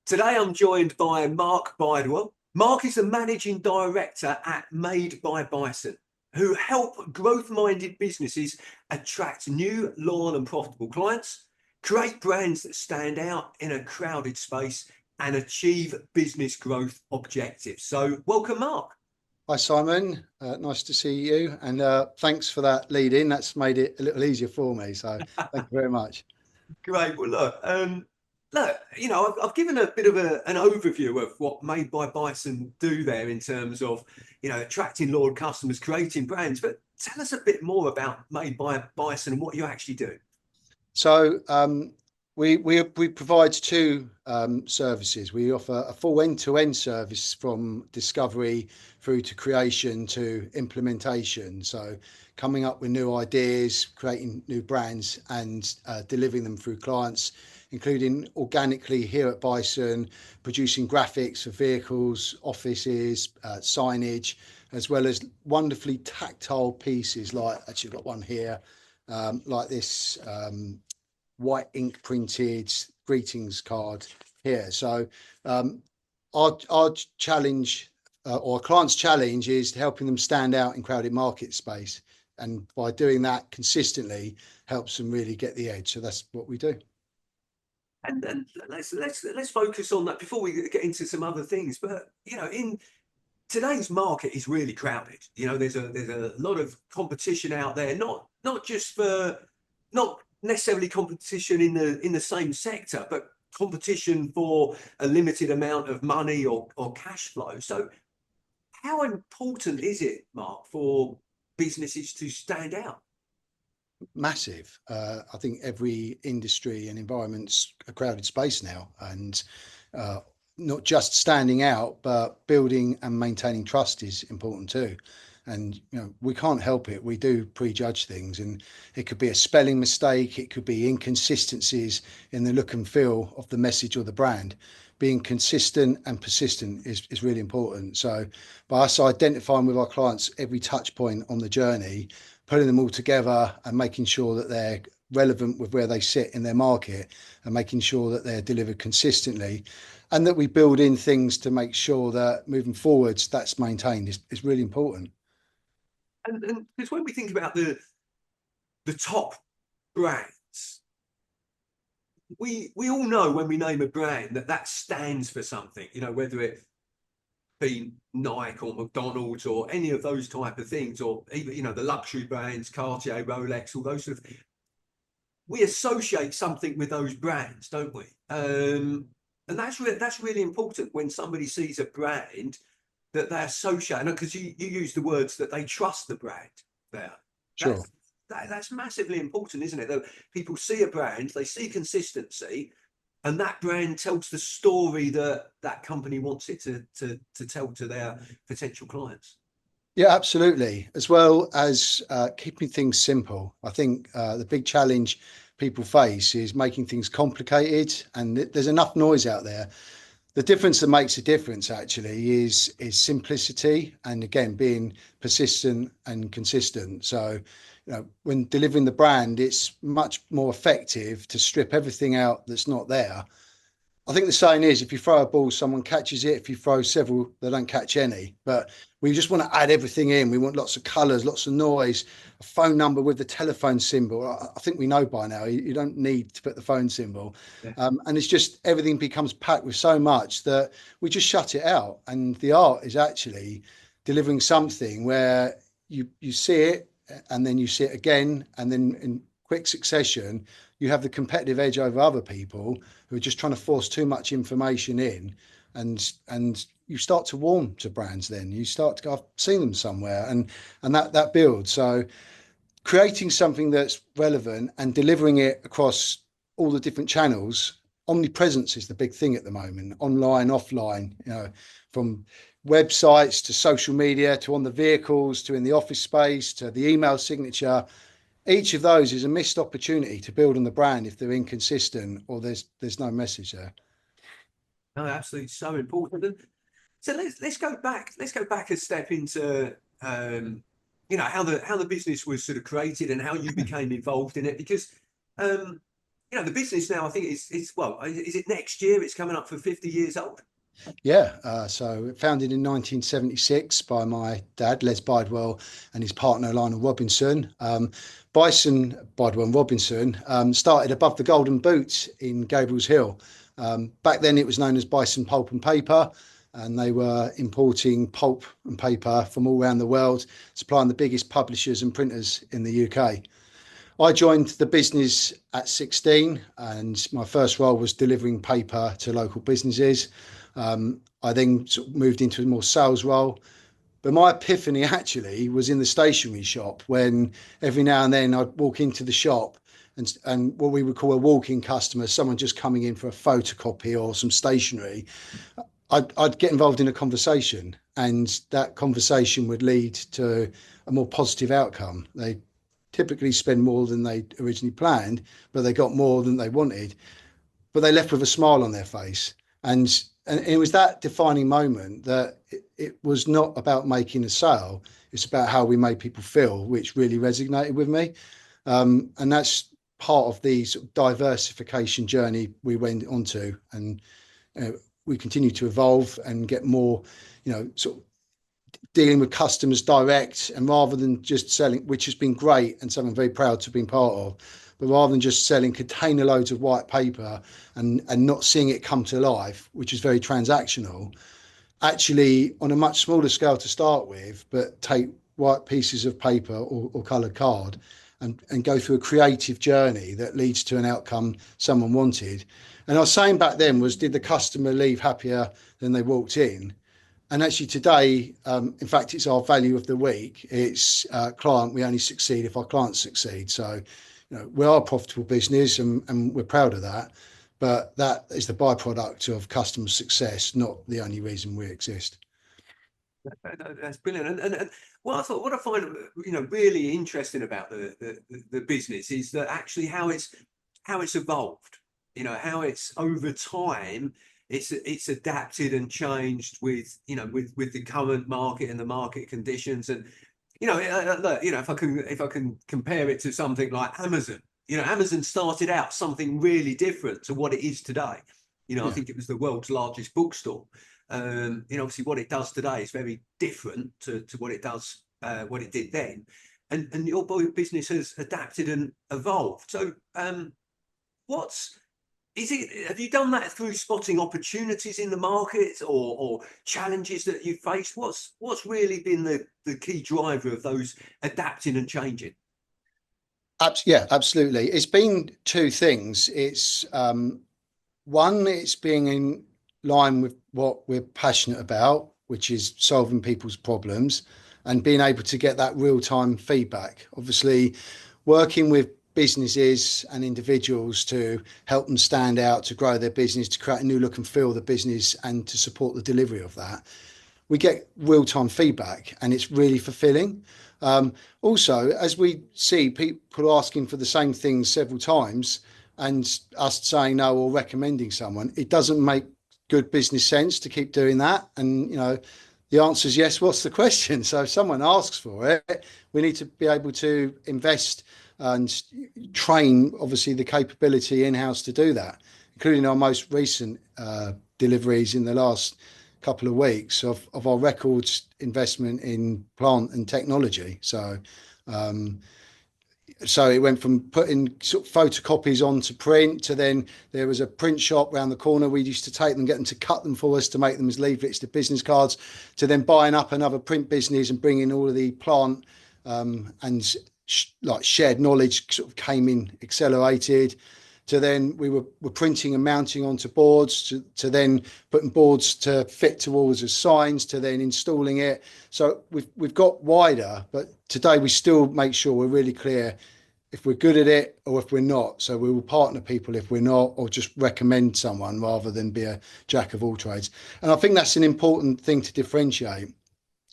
Today I'm joined by Mark Bidewell. Mark is the managing director at Made by Bison, who help growth-minded businesses attract new, loyal and profitable clients, create brands that stand out in a crowded space and achieve business growth objectives. So welcome, Mark. Hi, Simon. Nice to see you. And thanks for that lead in. That's made it a little easier for me. So thank you very much. Great. Well, look, I've given a bit of an overview of what Made by Bison do there in terms of, attracting loyal customers, creating brands. But tell us a bit more about Made by Bison and what you actually do. So we provide two services. We offer a full end-to-end service from discovery through to creation to implementation. So coming up with new ideas, creating new brands and delivering them through clients, including organically here at Bison, producing graphics for vehicles, offices, signage, as well as wonderfully tactile pieces like, actually got one here, like this white ink printed greetings card here. So our challenge or our client's challenge is helping them stand out in crowded market space. And by doing that consistently helps them really get the edge. So that's what we do. And let's focus on that before we get into some other things. But in today's market is really crowded. There's a lot of competition out there, not necessarily competition in the same sector, but competition for a limited amount of money or cash flow. So how important is it, Mark, for businesses to stand out? Massive. I think every industry and environment's a crowded space now, and not just standing out, but building and maintaining trust is important too. And we can't help it. We do prejudge things, and it could be a spelling mistake, it could be inconsistencies in the look and feel of the message or the brand. Being consistent and persistent is really important. So by us identifying with our clients every touch point on the journey, putting them all together and making sure that they're relevant with where they sit in their market and making sure that they're delivered consistently, and that we build in things to make sure that moving forwards that's maintained is really important. And because when we think about the top brands, we all know when we name a brand that stands for something, whether it be Nike or McDonald's or any of those type of things, or even, the luxury brands, Cartier, Rolex, all those sort of things. We associate something with those brands, don't we? And that's really important when somebody sees a brand that they associate, because you use the words that they trust the brand there. Sure. That's massively important, isn't it? That people see a brand, they see consistency, and that brand tells the story that that company wants it to tell to their potential clients. Yeah, absolutely. As well as keeping things simple. I think the big challenge people face is making things complicated, and there's enough noise out there. The difference that makes a difference actually is simplicity, and again being persistent and consistent. So when delivering the brand, it's much more effective to strip everything out that's not there. I think the saying is, if you throw a ball, someone catches it. If you throw several, they don't catch any. But we just want to add everything in. We want lots of colours, lots of noise, a phone number with the telephone symbol. I think we know by now you don't need to put the phone symbol. Yeah. And it's just everything becomes packed with so much that we just shut it out. And the art is actually delivering something where you see it and then you see it again, and then in quick succession, you have the competitive edge over other people who are just trying to force too much information in, and you start to warm to brands. Then you start to go, I've seen them somewhere, and that builds. So creating something that's relevant and delivering it across all the different channels. Omnipresence is the big thing at the moment, online, offline, from websites to social media to on the vehicles to in the office space to the email signature. Each of those is a missed opportunity to build on the brand if they're inconsistent or there's no message there. No, absolutely, so important. So let's go back. Let's go back a step into how the business was sort of created and how you became involved in it. Because the business now, I think it's well, is it next year? It's coming up for 50 years old. Yeah, so founded in 1976 by my dad, Les Bidewell, and his partner, Lionel Robinson. Bison, Bidewell and Robinson started above the Golden Boot in Gabriel's Hill. Back then it was known as Bison Pulp and Paper, and they were importing pulp and paper from all around the world, supplying the biggest publishers and printers in the UK. I joined the business at 16, and my first role was delivering paper to local businesses. I then sort of moved into a more sales role. But my epiphany actually was in the stationery shop, when every now and then I'd walk into the shop, and what we would call a walk-in customer, someone just coming in for a photocopy or some stationery, I'd get involved in a conversation, and that conversation would lead to a more positive outcome. They typically spend more than they originally planned, but they got more than they wanted, but they left with a smile on their face. And it was that defining moment that it was not about making a sale. It's about how we made people feel, which really resonated with me. And that's part of the sort of diversification journey we went onto. And we continue to evolve and get more, sort of dealing with customers direct, and rather than just selling, which has been great and something I'm very proud to have been part of, but rather than just selling container loads of white paper and not seeing it come to life, which is very transactional, actually on a much smaller scale to start with, but take white pieces of paper or coloured card and go through a creative journey that leads to an outcome someone wanted. And I was saying back then was, did the customer leave happier than they walked in? And actually today, in fact, it's our value of the week. It's client, we only succeed if our clients succeed. So, we are a profitable business, and we're proud of that. But that is the byproduct of customer success, not the only reason we exist. That's brilliant. And what I find really interesting about the business is that actually how it's evolved. How it's over time it's adapted and changed with with the current market and the market conditions. And look, if I can compare it to something like Amazon. Amazon started out something really different to what it is today. I Yeah. think it was the world's largest bookstore. Obviously what it does today is very different to what it does, what it did then. And your business has adapted and evolved. So what's is it? Have you done that through spotting opportunities in the market, or challenges that you faced? What's really been the key driver of those adapting and changing? Yeah, absolutely. It's been two things. It's one, it's being in line with what we're passionate about, which is solving people's problems and being able to get that real-time feedback. Obviously, working with businesses and individuals to help them stand out, to grow their business, to create a new look and feel of the business, and to support the delivery of that, we get real-time feedback, and it's really fulfilling. Also, as we see people asking for the same things several times and us saying no or recommending someone, it doesn't make good business sense to keep doing that. And the answer is yes. What's the question? So if someone asks for it, we need to be able to invest and train, obviously, the capability in-house to do that, including our most recent deliveries in the last couple of weeks of our records investment in plant and technology. So it went from putting sort of photocopies onto print to then there was a print shop around the corner. We used to take them, get them to cut them for us to make them as leaflets to business cards, to then buying up another print business and bringing all of the plant and like shared knowledge sort of came in accelerated, to then we were printing and mounting onto boards, to then putting boards to fit to walls as signs, to then installing it. So we've got wider, but today we still make sure we're really clear if we're good at it or if we're not. So we will partner people if we're not, or just recommend someone rather than be a jack of all trades. And I think that's an important thing to differentiate,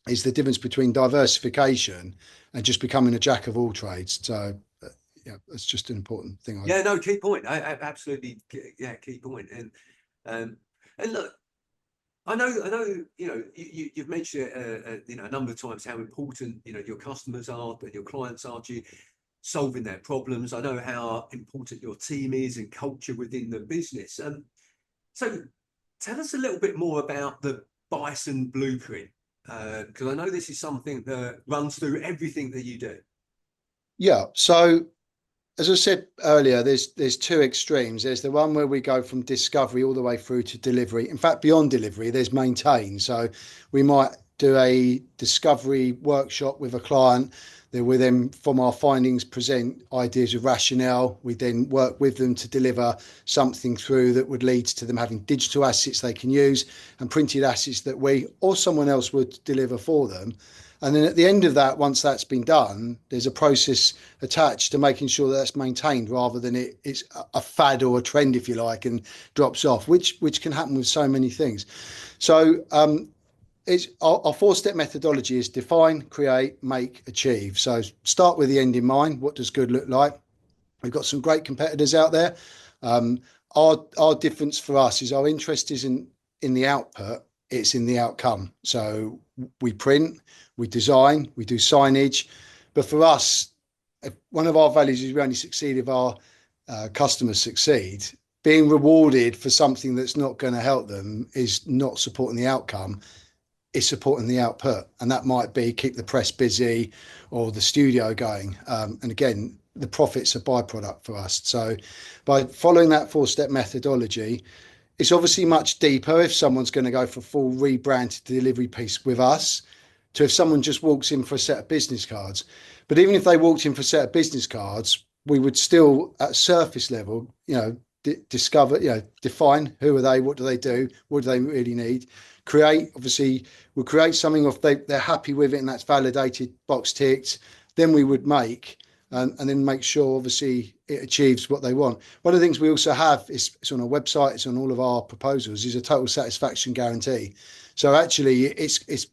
is the difference between diversification and just becoming a jack of all trades. So yeah, that's just an important thing. Yeah, no, key point. I absolutely, yeah, key point. And look, I know, you've mentioned it, a number of times how important your customers are and your clients are to you. solving their problems. I know how important your team is and culture within the business. So tell us a little bit more about the Bison blueprint, because I know this is something that runs through everything that you do. Yeah. So as I said earlier, there's two extremes. There's the one where we go from discovery all the way through to delivery. In fact, beyond delivery, there's maintain. So we might do a discovery workshop with a client. Then we then, from our findings, present ideas of rationale. We then work with them to deliver something through that would lead to them having digital assets they can use and printed assets that we or someone else would deliver for them. And then at the end of that, once that's been done, there's a process attached to making sure that that's maintained rather than it's a fad or a trend, if you like, and drops off, which can happen with so many things. So it's our four-step methodology is define, create, make, achieve. So start with the end in mind. What does good look like? We've got some great competitors out there. Our difference for us is our interest isn't in the output, it's in the outcome. So we print, we design, we do signage, but for us, one of our values is we only succeed if our customers succeed. Being rewarded for something that's not going to help them is not supporting the outcome, is supporting the output. And that might be keep the press busy or the studio going. And again, the profit's a byproduct for us. So by following that four-step methodology, it's obviously much deeper if someone's going to go for a full rebrand delivery piece with us to if someone just walks in for a set of business cards. But even if they walked in for a set of business cards, we would still at surface level, discover, define who are they, what do they do, what do they really need, create, obviously we'll create something if they're happy with it and that's validated, box ticked, then we would make and then make sure obviously it achieves what they want. One of the things we also have is it's on our website, it's on all of our proposals, is a total satisfaction guarantee. So actually it's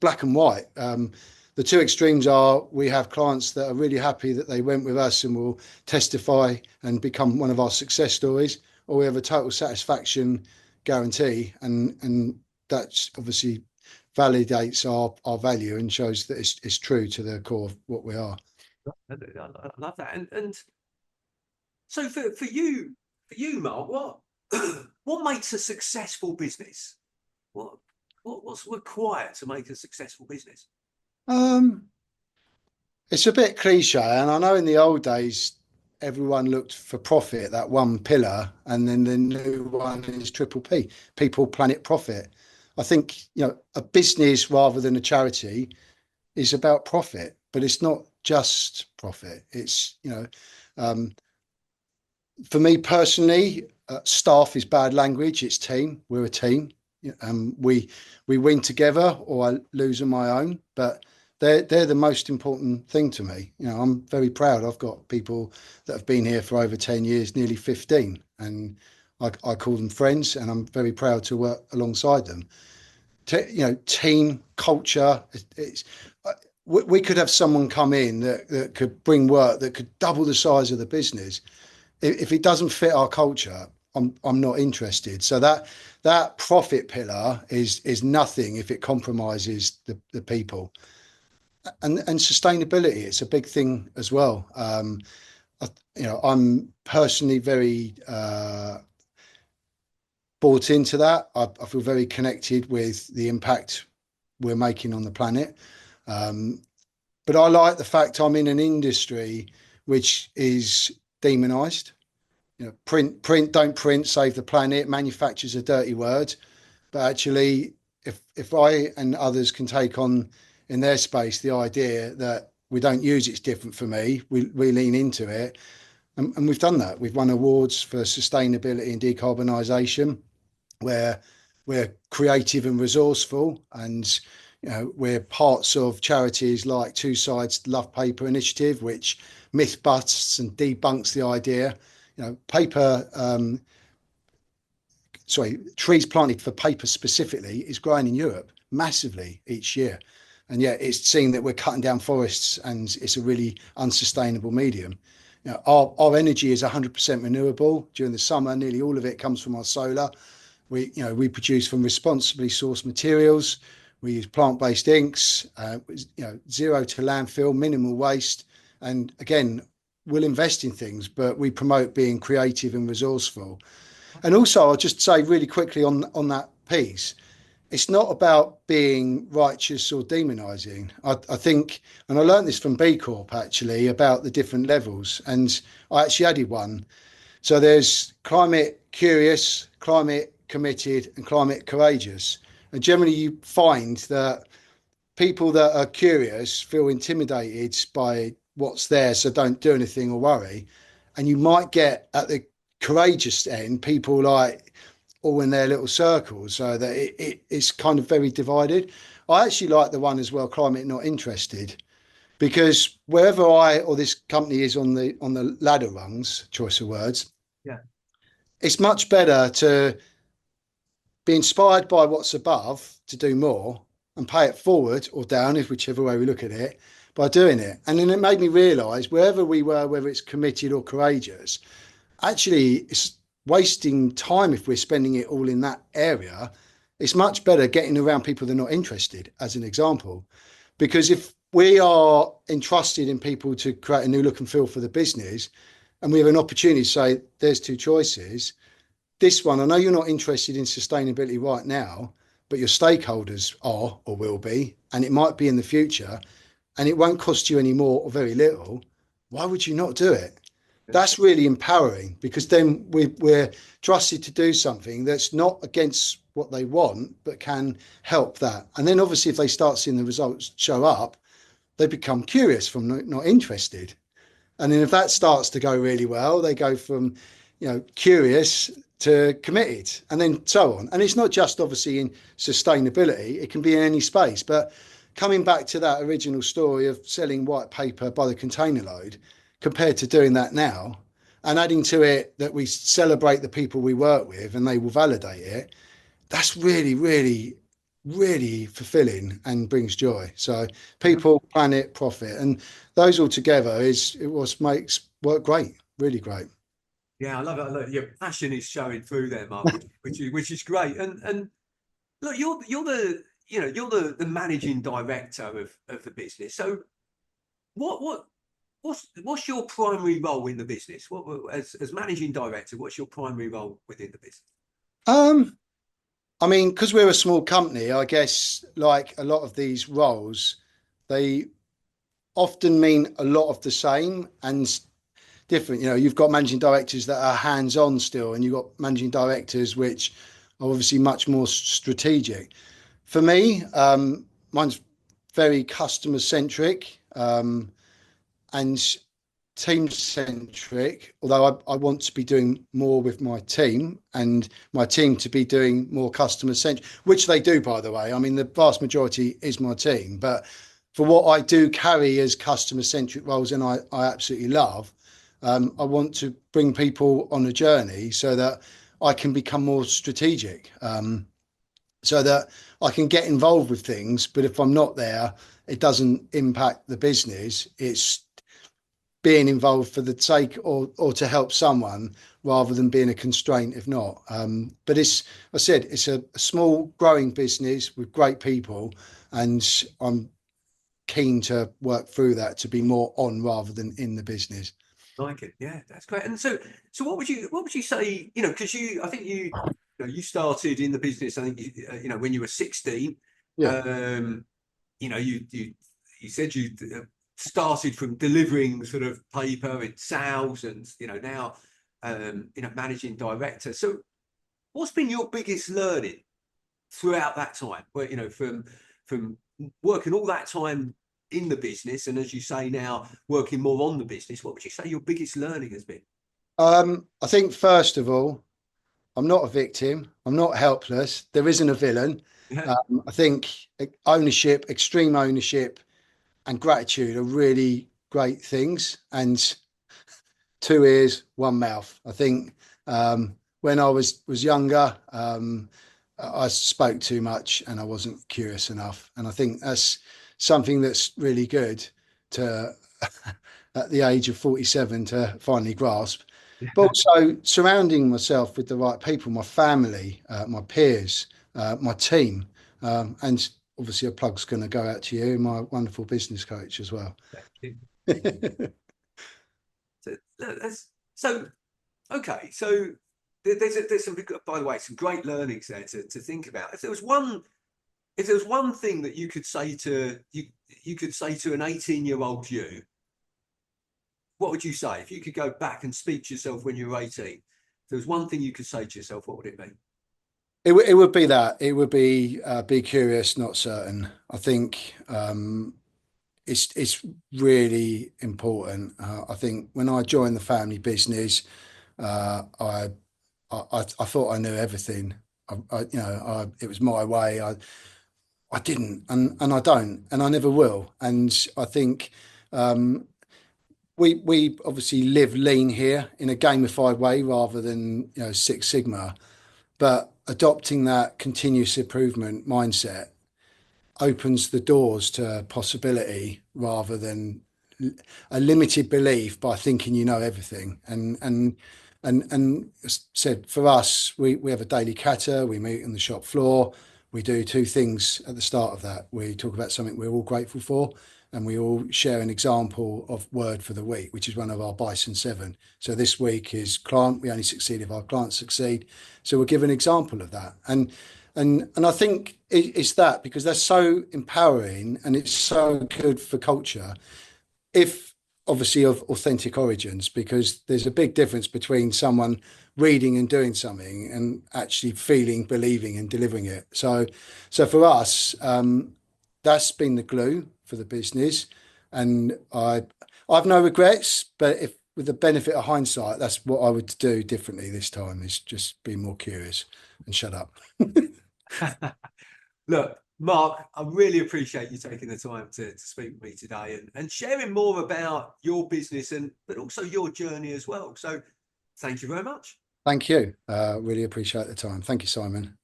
black and white. The two extremes are we have clients that are really happy that they went with us and will testify and become one of our success stories, or we have a total satisfaction guarantee, and that's obviously validates our value and shows that it's true to the core of what we are. I love that. And so for you, Mark, what what makes a successful business? What's required to make a successful business? Um, it's a bit cliche, and I know in the old days everyone looked for profit, that one pillar, and then the new one is triple P, people, planet, profit. I think, a business rather than a charity is about profit, but it's not just profit. It's, for me personally, staff is bad language. It's team. We're a team. We win together, or I lose on my own. But they're the most important thing to me. I'm very proud. I've got people that have been here for over 10 years, nearly 15, and I call them friends, and I'm very proud to work alongside them. Team culture. We could have someone come in that could bring work that could double the size of the business. If it doesn't fit our culture, I'm not interested. So that profit pillar is nothing if it compromises the people. And sustainability, it's a big thing as well. I'm personally very bought into that. I feel very connected with the impact we're making on the planet. But I like the fact I'm in an industry which is demonized. Print, don't print, save the planet. Manufacture's a dirty word. But actually, if I and others can take on in their space the idea that we don't use it's different for me, we lean into it. And we've done that. We've won awards for sustainability and decarbonisation, where we're creative and resourceful, and we're parts of charities like Two Sides Love Paper Initiative, which myth busts and debunks the idea. Paper, trees planted for paper specifically is growing in Europe massively each year, and yet it's seen that we're cutting down forests and it's a really unsustainable medium. Our energy is 100% renewable. During the summer, nearly all of it comes from our solar. We produce from responsibly sourced materials. We use plant-based inks, zero to landfill, minimal waste. And again, will invest in things, but we promote being creative and resourceful. And also, I'll just say really quickly on that piece, it's not about being righteous or demonizing. I think, and I learned this from B Corp actually about the different levels, and I actually added one. So there's climate curious, climate committed, and climate courageous. And generally, you find that people that are curious feel intimidated by what's there, so don't do anything or worry. And you might get at the courageous end people like all in their little circles, so that it's kind of very divided. I actually like the one as well, climate not interested, because wherever I or this company is on the ladder rungs, choice of words, Yeah. it's much better to be inspired by what's above to do more and pay it forward or down, if whichever way we look at it, by doing it. And then it made me realise wherever we were, whether it's committed or courageous, actually it's wasting time if we're spending it all in that area. It's much better getting around people that are not interested, as an example. Because if we are entrusted in people to create a new look and feel for the business, and we have an opportunity to say, there's two choices. This one, I know you're not interested in sustainability right now, but your stakeholders are or will be, and it might be in the future, and it won't cost you any more or very little. Why would you not do it? That's really empowering, because then we're trusted to do something that's not against what they want, but can help that. And then obviously, if they start seeing the results show up, they become curious from not interested. And then if that starts to go really well, they go from, curious to committed, and then so on. And it's not just obviously in sustainability, it can be in any space. But coming back to that original story of selling white paper by the container load, compared to doing that now, and adding to it that we celebrate the people we work with and they will validate it, that's really, really, really fulfilling and brings joy. So people, planet, profit, and those all together is it what makes work great, really great. Yeah, I love it. I love it. Your passion is showing through there, Mark, which is great. And look, you're the managing director of the business. So what what's your primary role in the business? As managing director, what's your primary role within the business? Um, I mean, because we're a small company, I guess like a lot of these roles, they often mean a lot of the same and different. You've got managing directors that are hands-on still, and you've got managing directors which are obviously much more strategic. For me, mine's very customer centric, and team centric, although I want to be doing more with my team and my team to be doing more customer centric, which they do, by the way. I mean, the vast majority is my team, but for what I do carry as customer centric roles, and I absolutely love, I want to bring people on a journey so that I can become more strategic, so that I can get involved with things. But if I'm not there, it doesn't impact the business. It's being involved for the sake or to help someone rather than being a constraint if not. But I said, it's a small growing business with great people, and I'm keen to work through that to be more on rather than in the business. Like it, yeah, that's great. And so what would you say? Because I think you started in the business. I think when you were 16. Yeah. Um, you said you started from delivering sort of paper in sales, and now managing director. So what's been your biggest learning throughout that time? Where from working all that time in the business, and as you say now working more on the business, what would you say your biggest learning has been? I think first of all, I'm not a victim. I'm not helpless. There isn't a villain. Yeah, I think ownership, extreme ownership, and gratitude are really great things. And two ears, one mouth. I think when I was younger, I spoke too much and I wasn't curious enough. And I think that's something that's really good to at the age of 47 to finally grasp. But also surrounding myself with the right people, my family, my peers, my team, and obviously a plug's going to go out to you, my wonderful business coach as well. So okay, so there's some, by the way, some great learnings there to think about. If there was one thing that you could say to you could say to an 18-year-old you, what would you say? If you could go back and speak to yourself when you were 18, if there was one thing you could say to yourself, what would it be? It would be that. It would be curious, not certain. I think it's really important. I think when I joined the family business, I thought I knew everything. It was my way. I didn't, and I don't, and I never will. And I think um, we obviously live lean here in a gamified way rather than Six Sigma. But adopting that continuous improvement mindset opens the doors to possibility rather than a limited belief by thinking you know everything. And said for us, we have a daily kata. We meet on the shop floor. We do two things at the start of that. We talk about something we're all grateful for, and we all share an example of word for the week, which is one of our Bison 7. So this week is client. We only succeed if our clients succeed. So we'll give an example of that. And I think it's that because that's so empowering and it's so good for culture. If obviously of authentic origins, because there's a big difference between someone reading and doing something and actually feeling, believing, and delivering it. So for us, that's been the glue for the business, and I've no regrets. But if with the benefit of hindsight, that's what I would do differently this time. Is just be more curious and shut up. Look, Mark, I really appreciate you taking the time to speak with me today and sharing more about your business and but also your journey as well. So thank you very much. Thank you. Really appreciate the time. Thank you, Simon.